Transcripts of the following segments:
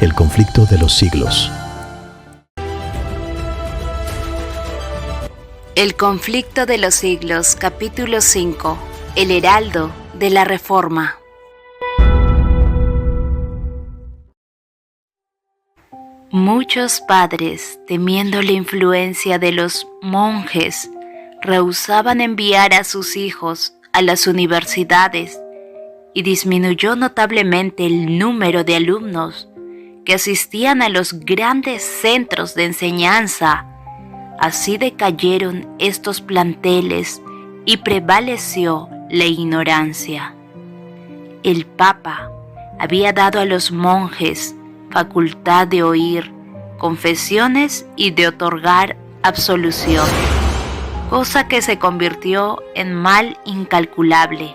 El conflicto de los siglos. El conflicto de los siglos, capítulo 5. El heraldo de la Reforma. Muchos padres, temiendo la influencia de los monjes, rehusaban enviar a sus hijos a las universidades y disminuyó notablemente el número de alumnos que asistían a los grandes centros de enseñanza. Así decayeron estos planteles y prevaleció la ignorancia. El Papa había dado a los monjes facultad de oír confesiones y de otorgar absolución, cosa que se convirtió en mal incalculable.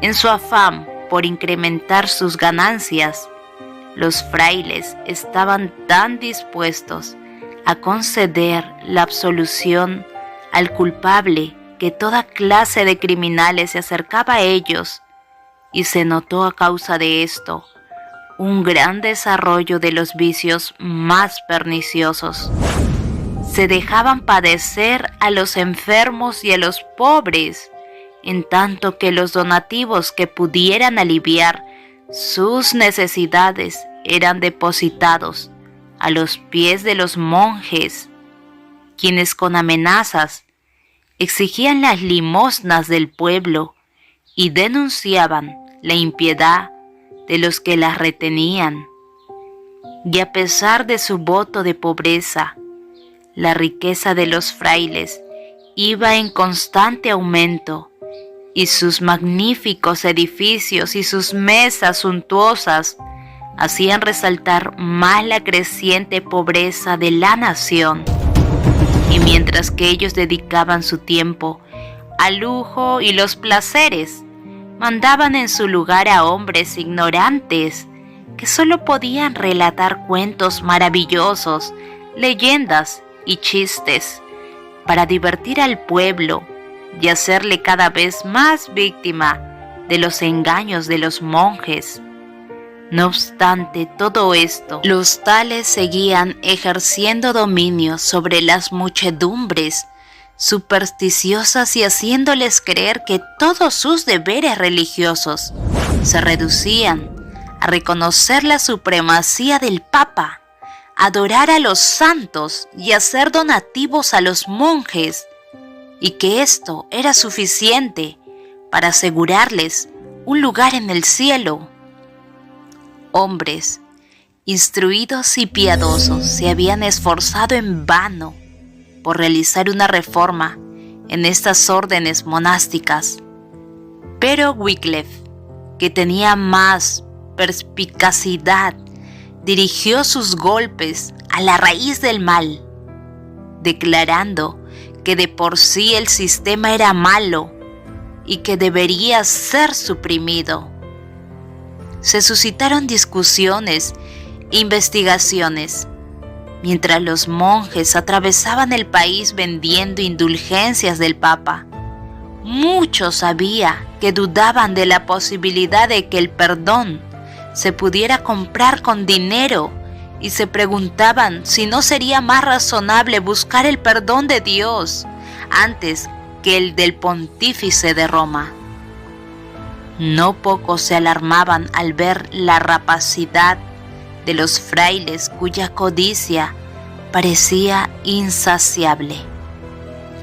En su afán por incrementar sus ganancias, los frailes estaban tan dispuestos a conceder la absolución al culpable que toda clase de criminales se acercaba a ellos, y se notó a causa de esto un gran desarrollo de los vicios más perniciosos. Se dejaban padecer a los enfermos y a los pobres, en tanto que los donativos que pudieran aliviar sus necesidades eran depositados a los pies de los monjes, quienes con amenazas exigían las limosnas del pueblo y denunciaban la impiedad de los que las retenían. Y a pesar de su voto de pobreza, la riqueza de los frailes iba en constante aumento, y sus magníficos edificios y sus mesas suntuosas hacían resaltar más la creciente pobreza de la nación. Y mientras que ellos dedicaban su tiempo al lujo y los placeres, mandaban en su lugar a hombres ignorantes que solo podían relatar cuentos maravillosos, leyendas y chistes para divertir al pueblo y hacerle cada vez más víctima de los engaños de los monjes. No obstante todo esto, los tales seguían ejerciendo dominio sobre las muchedumbres supersticiosas y haciéndoles creer que todos sus deberes religiosos se reducían a reconocer la supremacía del Papa, adorar a los santos y hacer donativos a los monjes, y que esto era suficiente para asegurarles un lugar en el cielo. Hombres instruidos y piadosos se habían esforzado en vano por realizar una reforma en estas órdenes monásticas, pero Wycliffe, que tenía más perspicacidad, dirigió sus golpes a la raíz del mal, declarando que de por sí el sistema era malo y que debería ser suprimido. Se suscitaron discusiones e investigaciones, mientras los monjes atravesaban el país vendiendo indulgencias del Papa. Muchos había que dudaban de la posibilidad de que el perdón se pudiera comprar con dinero y se preguntaban si no sería más razonable buscar el perdón de Dios antes que el del pontífice de Roma. No pocos se alarmaban al ver la rapacidad de los frailes cuya codicia parecía insaciable.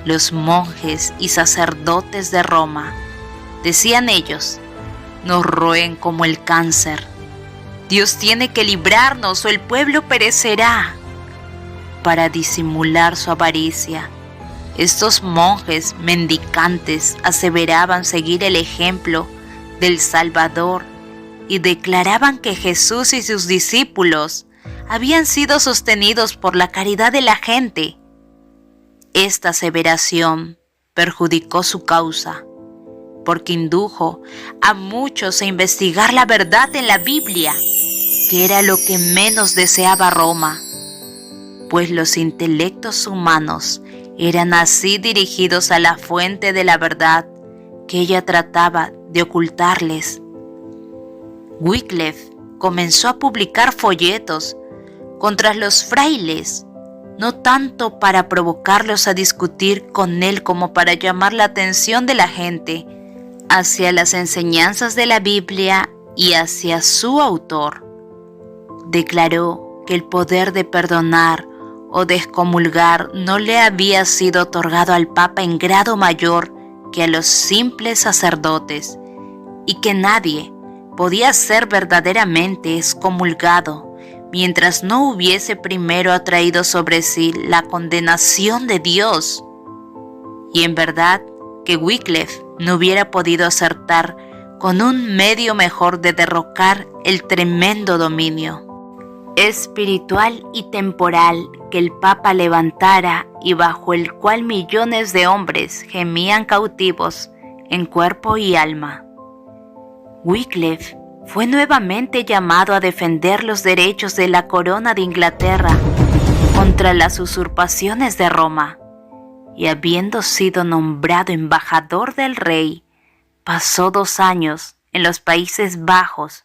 Los monjes y sacerdotes de Roma, decían ellos, nos roen como el cáncer. Dios tiene que librarnos o el pueblo perecerá. Para disimular su avaricia, estos monjes mendicantes aseveraban seguir el ejemplo del Salvador y declaraban que Jesús y sus discípulos habían sido sostenidos por la caridad de la gente. Esta aseveración perjudicó su causa, porque indujo a muchos a investigar la verdad en la Biblia, que era lo que menos deseaba Roma, pues los intelectos humanos eran así dirigidos a la fuente de la verdad que ella trataba de ocultarles. Wycliffe comenzó a publicar folletos contra los frailes, no tanto para provocarlos a discutir con él como para llamar la atención de la gente hacia las enseñanzas de la Biblia y hacia su autor. Declaró que el poder de perdonar o de excomulgar no le había sido otorgado al Papa en grado mayor que a los simples sacerdotes, y que nadie podía ser verdaderamente excomulgado mientras no hubiese primero atraído sobre sí la condenación de Dios. Y en verdad que Wycliffe no hubiera podido acertar con un medio mejor de derrocar el tremendo dominio espiritual y temporal que el Papa levantara y bajo el cual millones de hombres gemían cautivos en cuerpo y alma. Wycliffe fue nuevamente llamado a defender los derechos de la corona de Inglaterra contra las usurpaciones de Roma, y habiendo sido nombrado embajador del rey, pasó 2 años en los Países Bajos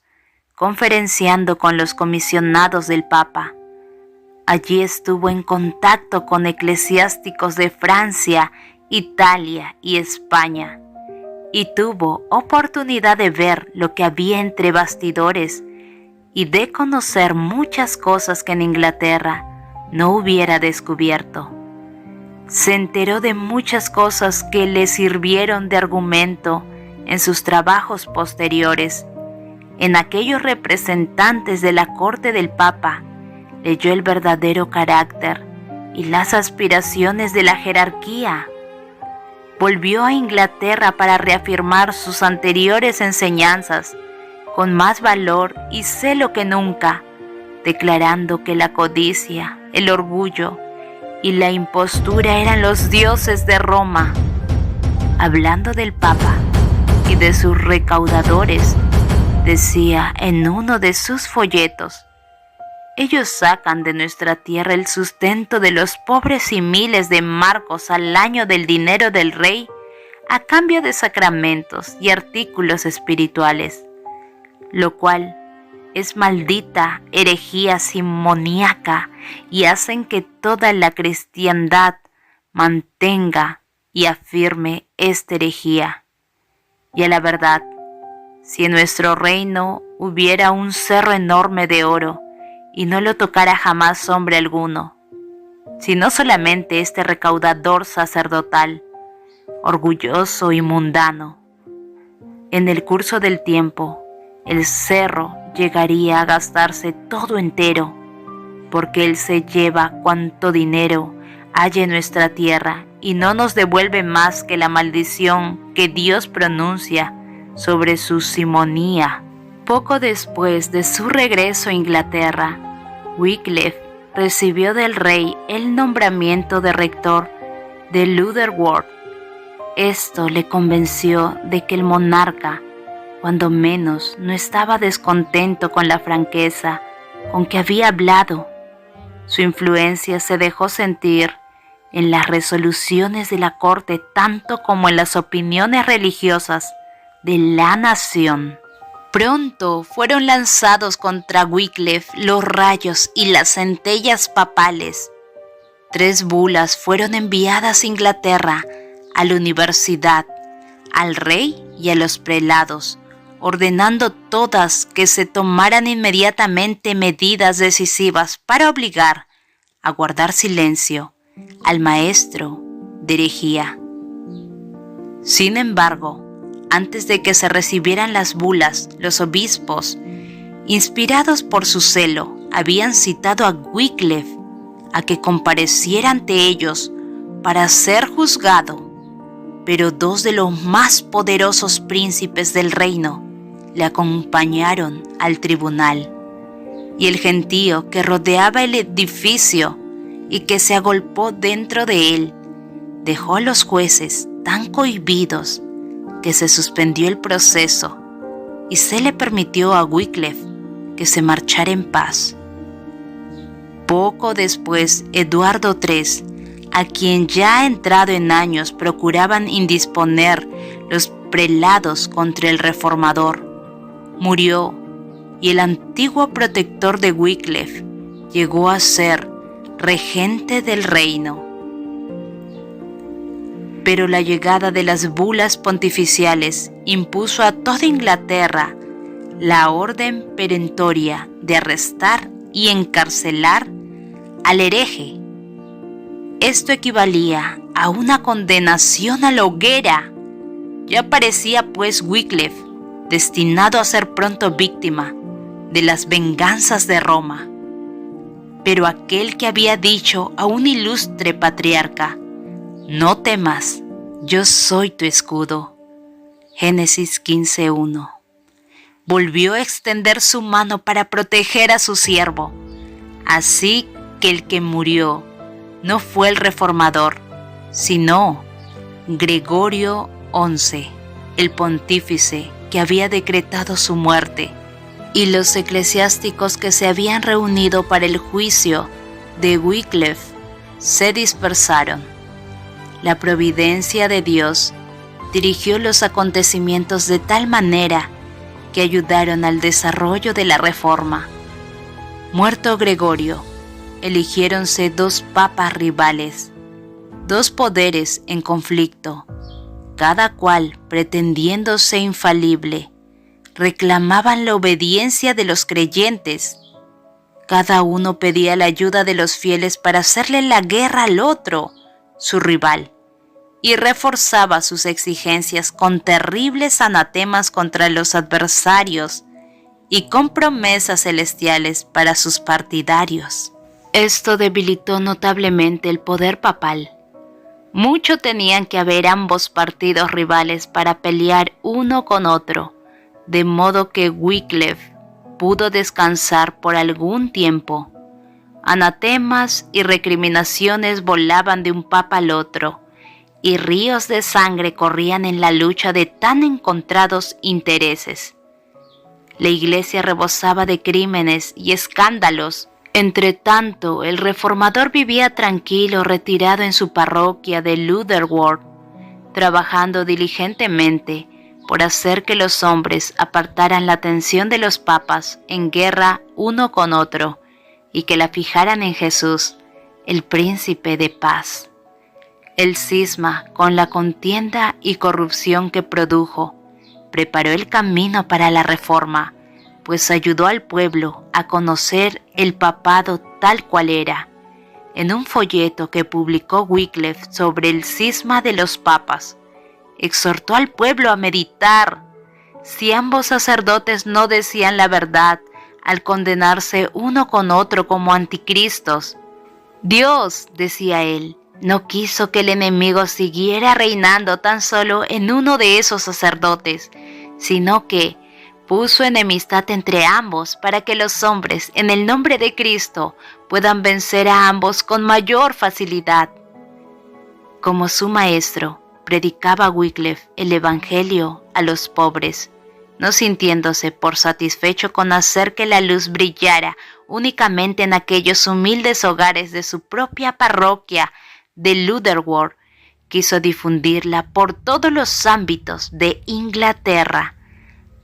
conferenciando con los comisionados del Papa. Allí estuvo en contacto con eclesiásticos de Francia, Italia y España, y tuvo oportunidad de ver lo que había entre bastidores y de conocer muchas cosas que en Inglaterra no hubiera descubierto. Se enteró de muchas cosas que le sirvieron de argumento en sus trabajos posteriores. En aquellos representantes de la corte del Papa, leyó el verdadero carácter y las aspiraciones de la jerarquía. Volvió a Inglaterra para reafirmar sus anteriores enseñanzas con más valor y celo que nunca, declarando que la codicia, el orgullo y la impostura eran los dioses de Roma. Hablando del Papa y de sus recaudadores, decía en uno de sus folletos: ellos sacan de nuestra tierra el sustento de los pobres y miles de marcos al año del dinero del rey a cambio de sacramentos y artículos espirituales, lo cual es maldita herejía simoníaca, y hacen que toda la cristiandad mantenga y afirme esta herejía. Y a la verdad, si en nuestro reino hubiera un cerro enorme de oro y no lo tocara jamás hombre alguno, sino solamente este recaudador sacerdotal, orgulloso y mundano, en el curso del tiempo el cerro llegaría a gastarse todo entero, porque él se lleva cuanto dinero hay en nuestra tierra y no nos devuelve más que la maldición que Dios pronuncia sobre su simonía. Poco después de su regreso a Inglaterra, Wycliffe recibió del rey el nombramiento de rector de Lutherworth. Esto le convenció de que el monarca, cuando menos, no estaba descontento con la franqueza con que había hablado. Su influencia se dejó sentir en las resoluciones de la corte tanto como en las opiniones religiosas de la nación. Pronto fueron lanzados contra Wycliffe los rayos y las centellas papales. 3 bulas fueron enviadas a Inglaterra, a la universidad, al rey y a los prelados, ordenando todas que se tomaran inmediatamente medidas decisivas para obligar a guardar silencio al maestro de herejía. Sin embargo, antes de que se recibieran las bulas, los obispos, inspirados por su celo, habían citado a Wycliffe a que compareciera ante ellos para ser juzgado, pero 2 de los más poderosos príncipes del reino le acompañaron al tribunal, y el gentío que rodeaba el edificio y que se agolpó dentro de él dejó a los jueces tan cohibidos que se suspendió el proceso y se le permitió a Wycliffe que se marchara en paz. Poco después, Eduardo III, a quien ya entrado en años procuraban indisponer los prelados contra el reformador, murió, y el antiguo protector de Wycliffe llegó a ser regente del reino. Pero la llegada de las bulas pontificiales impuso a toda Inglaterra la orden perentoria de arrestar y encarcelar al hereje. Esto equivalía a una condenación a la hoguera. Ya parecía pues Wycliffe destinado a ser pronto víctima de las venganzas de Roma. Pero aquel que había dicho a un ilustre patriarca: no temas, yo soy tu escudo, Génesis 15:1, volvió a extender su mano para proteger a su siervo. Así que el que murió no fue el reformador, sino Gregorio XI, el pontífice que había decretado su muerte, y los eclesiásticos que se habían reunido para el juicio de Wycliffe se dispersaron. La providencia de Dios dirigió los acontecimientos de tal manera que ayudaron al desarrollo de la Reforma. Muerto Gregorio, eligiéronse dos papas rivales, dos poderes en conflicto, cada cual pretendiéndose infalible. Reclamaban la obediencia de los creyentes. Cada uno pedía la ayuda de los fieles para hacerle la guerra al otro, su rival, y reforzaba sus exigencias con terribles anatemas contra los adversarios y con promesas celestiales para sus partidarios. Esto debilitó notablemente el poder papal. Mucho tenían que haber ambos partidos rivales para pelear uno con otro, de modo que Wycliffe pudo descansar por algún tiempo. Anatemas y recriminaciones volaban de un papa al otro, y ríos de sangre corrían en la lucha de tan encontrados intereses. La iglesia rebosaba de crímenes y escándalos. Entre tanto, el reformador vivía tranquilo, retirado en su parroquia de Lutherworth, trabajando diligentemente por hacer que los hombres apartaran la atención de los papas en guerra uno con otro y que la fijaran en Jesús, el príncipe de paz. El cisma, con la contienda y corrupción que produjo, preparó el camino para la Reforma, pues ayudó al pueblo a conocer el papado tal cual era. En un folleto que publicó Wycliffe sobre el cisma de los papas, exhortó al pueblo a meditar. Si ambos sacerdotes no decían la verdad al condenarse uno con otro como anticristos, Dios, decía él, no quiso que el enemigo siguiera reinando tan solo en uno de esos sacerdotes, sino que puso enemistad entre ambos para que los hombres, en el nombre de Cristo, puedan vencer a ambos con mayor facilidad. Como su maestro, predicaba Wycliffe el Evangelio a los pobres, no sintiéndose por satisfecho con hacer que la luz brillara únicamente en aquellos humildes hogares de su propia parroquia de Lutherworth. Quiso difundirla por todos los ámbitos de Inglaterra.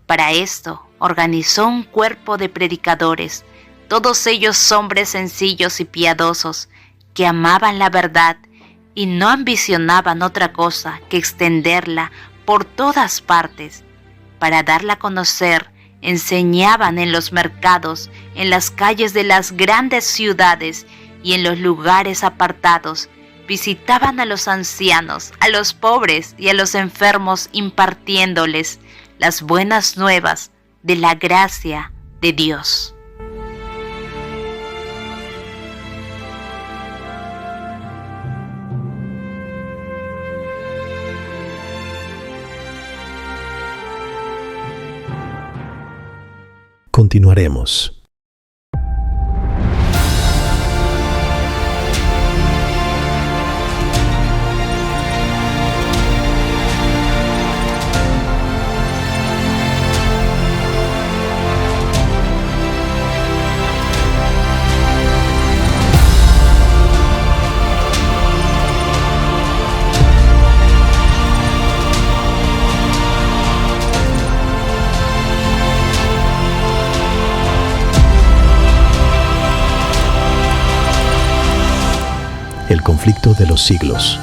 Para esto, organizó un cuerpo de predicadores, todos ellos hombres sencillos y piadosos, que amaban la verdad y no ambicionaban otra cosa que extenderla por todas partes. Para darla a conocer, enseñaban en los mercados, en las calles de las grandes ciudades y en los lugares apartados. Visitaban a los ancianos, a los pobres y a los enfermos, impartiéndoles las buenas nuevas de la gracia de Dios. Continuaremos. El conflicto de los siglos.